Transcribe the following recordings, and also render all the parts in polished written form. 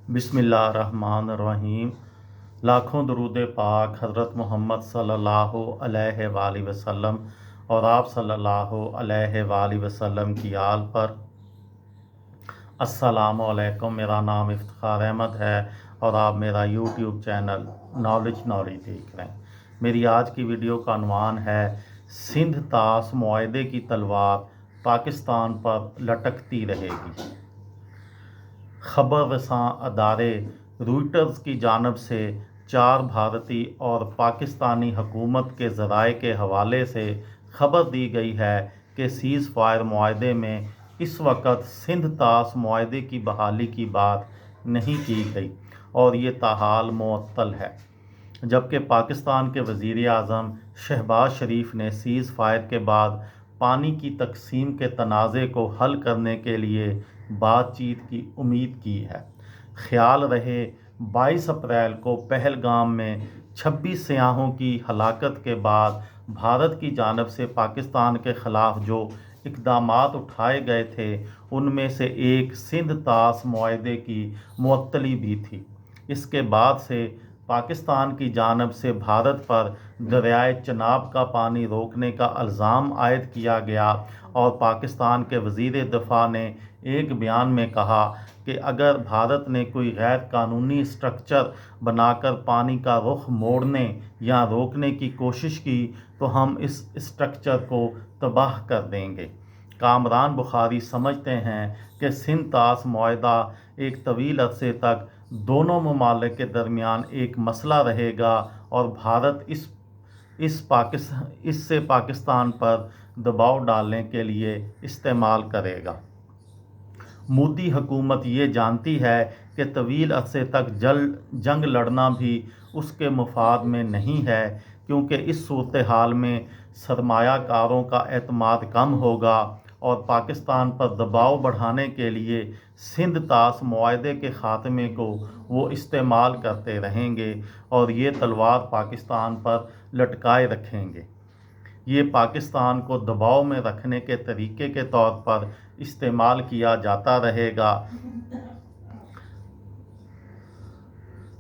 बिस्मिल्लाहिर्रहमानिर्रहीम। लाखों दरूद पाक हज़रत मोहम्मद सल्लल्लाहु अलैहि वसल्लम और आप सल्लल्लाहु अलैहि वसल्लम की आल पर। अस्सलामु अलैकुम। मेरा नाम इफ्तिखार अहमद है और आप मेरा यूट्यूब चैनल नॉलेज देख रहे हैं। मेरी आज की वीडियो का अन्वान है सिंध ताश मुआहदे की तलवार पाकिस्तान पर लटकती रहेगी। खबर रसां अदारे रॉयटर्स की जानब से 4 भारतीय और पाकिस्तानी हुकूमत के ज़राए के हवाले से खबर दी गई है कि सीज़ फायर मुआहदे में इस वक्त सिंध ताश मुआहदे की बहाली की बात नहीं की गई और ये ताहाल मुअत्तल है, जबकि पाकिस्तान के वज़ीर आज़म शहबाज शरीफ ने सीज़ फायर के बाद पानी की तकसीम के तनाज़े को हल करने के लिए बातचीत की उम्मीद की है। ख्याल रहे 22 अप्रैल को पहलगाम में 26 सियाहों की हलाकत के बाद भारत की जानब से पाकिस्तान के ख़िलाफ़ जो इक़दामात उठाए गए थे उनमें से एक सिंध ताश मुआहदे की मुअत्तली भी थी। इसके बाद से पाकिस्तान की जानब से भारत पर दरियाए चनाब का पानी रोकने का इल्ज़ाम आयद किया गया और पाकिस्तान के वज़ीर दिफ़ा ने एक बयान में कहा कि अगर भारत ने कोई गैर कानूनी स्ट्रक्चर बनाकर पानी का रुख मोड़ने या रोकने की कोशिश की तो हम इस स्ट्रक्चर को तबाह कर देंगे। कामरान बुखारी समझते हैं कि सिंध ताश मुआहदा एक तवील अरसे तक दोनों ममालिक के दरमियान एक मसला रहेगा और भारत इससे पाकिस्तान पर दबाव डालने के लिए इस्तेमाल करेगा। मोदी हुकूमत ये जानती है कि तवील अरसे तक जंग लड़ना भी उसके मुफाद में नहीं है, क्योंकि इस सूरत हाल में सरमायाकारों का एतमाद कम होगा और पाकिस्तान पर दबाव बढ़ाने के लिए सिंध ताश मुआहदे के ख़ात्मे को वो इस्तेमाल करते रहेंगे और ये तलवार पाकिस्तान पर लटकाए रखेंगे। ये पाकिस्तान को दबाव में रखने के तरीके के तौर पर इस्तेमाल किया जाता रहेगा।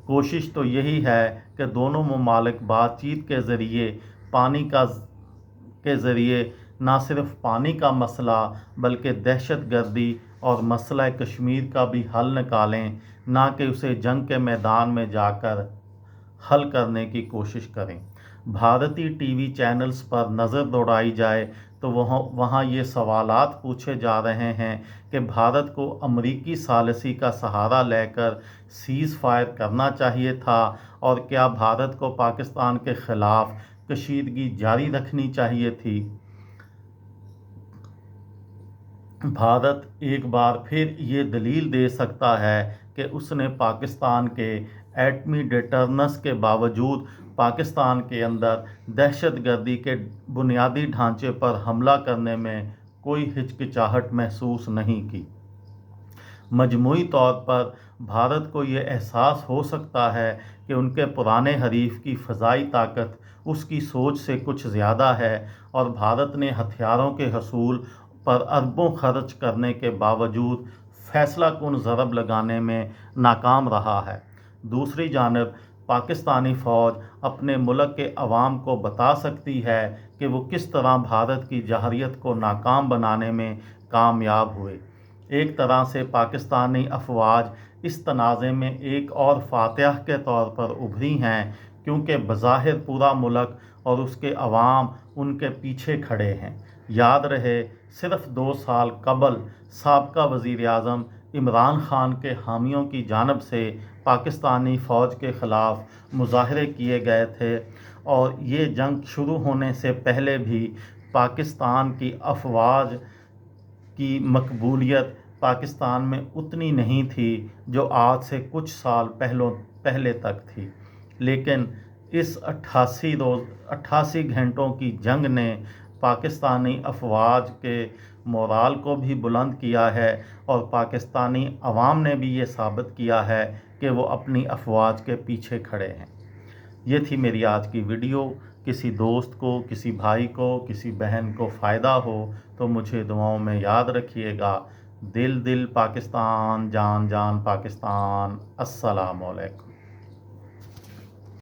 कोशिश तो यही है कि दोनों ममालिक बातचीत के ज़रिए न सिर्फ पानी का मसला बल्कि दहशतगर्दी और मसला कश्मीर का भी हल निकालें, ना कि उसे जंग के मैदान में जाकर हल करने की कोशिश करें। भारतीय टीवी चैनल्स पर नज़र दौड़ाई जाए तो वहाँ ये सवालात पूछे जा रहे हैं कि भारत को अमरीकी सालिसी का सहारा लेकर सीज़ फायर करना चाहिए था और क्या भारत को पाकिस्तान के ख़िलाफ़ कशीदगी जारी रखनी चाहिए थी। भारत एक बार फिर ये दलील दे सकता है कि उसने पाकिस्तान के एटमी डेटर्नेंस के बावजूद पाकिस्तान के अंदर दहशतगर्दी के बुनियादी ढांचे पर हमला करने में कोई हिचकिचाहट महसूस नहीं की। मजमूई तौर पर भारत को ये एहसास हो सकता है कि उनके पुराने हरीफ की फ़ज़ाई ताकत उसकी सोच से कुछ ज़्यादा है और भारत ने हथियारों के हसूल पर अरबों खर्च करने के बावजूद फैसला कुन ज़रब लगाने में नाकाम रहा है। दूसरी जानब पाकिस्तानी फ़ौज अपने मुल्क के अवाम को बता सकती है कि वो किस तरह भारत की जहरियत को नाकाम बनाने में कामयाब हुए। एक तरह से पाकिस्तानी अफवाज इस तनाज़े में एक और फातिह के तौर पर उभरी हैं, क्योंकि बज़ाहिर पूरा मुल्क और उसके अवाम उनके पीछे खड़े हैं। याद रहे सिर्फ 2 साल कबल साबका वज़ीर आज़म इमरान खान के हामियों की जानब से पाकिस्तानी फ़ौज के ख़िलाफ़ मुज़ाहरे किए गए थे और ये जंग शुरू होने से पहले भी पाकिस्तान की अफवाज की मकबूलियत पाकिस्तान में उतनी नहीं थी जो आज से कुछ साल पहले तक थी। लेकिन इस 88 घंटों की जंग ने पाकिस्तानी अफवाज के मोराल को भी बुलंद किया है और पाकिस्तानी अवाम ने भी ये साबित किया है कि वो अपनी अफवाज के पीछे खड़े हैं। ये थी मेरी आज की वीडियो। किसी दोस्त को, किसी भाई को, किसी बहन को फ़ायदा हो तो मुझे दुआओं में याद रखिएगा। دل دل پاکستان، جان جان پاکستان۔ السلام علیکم۔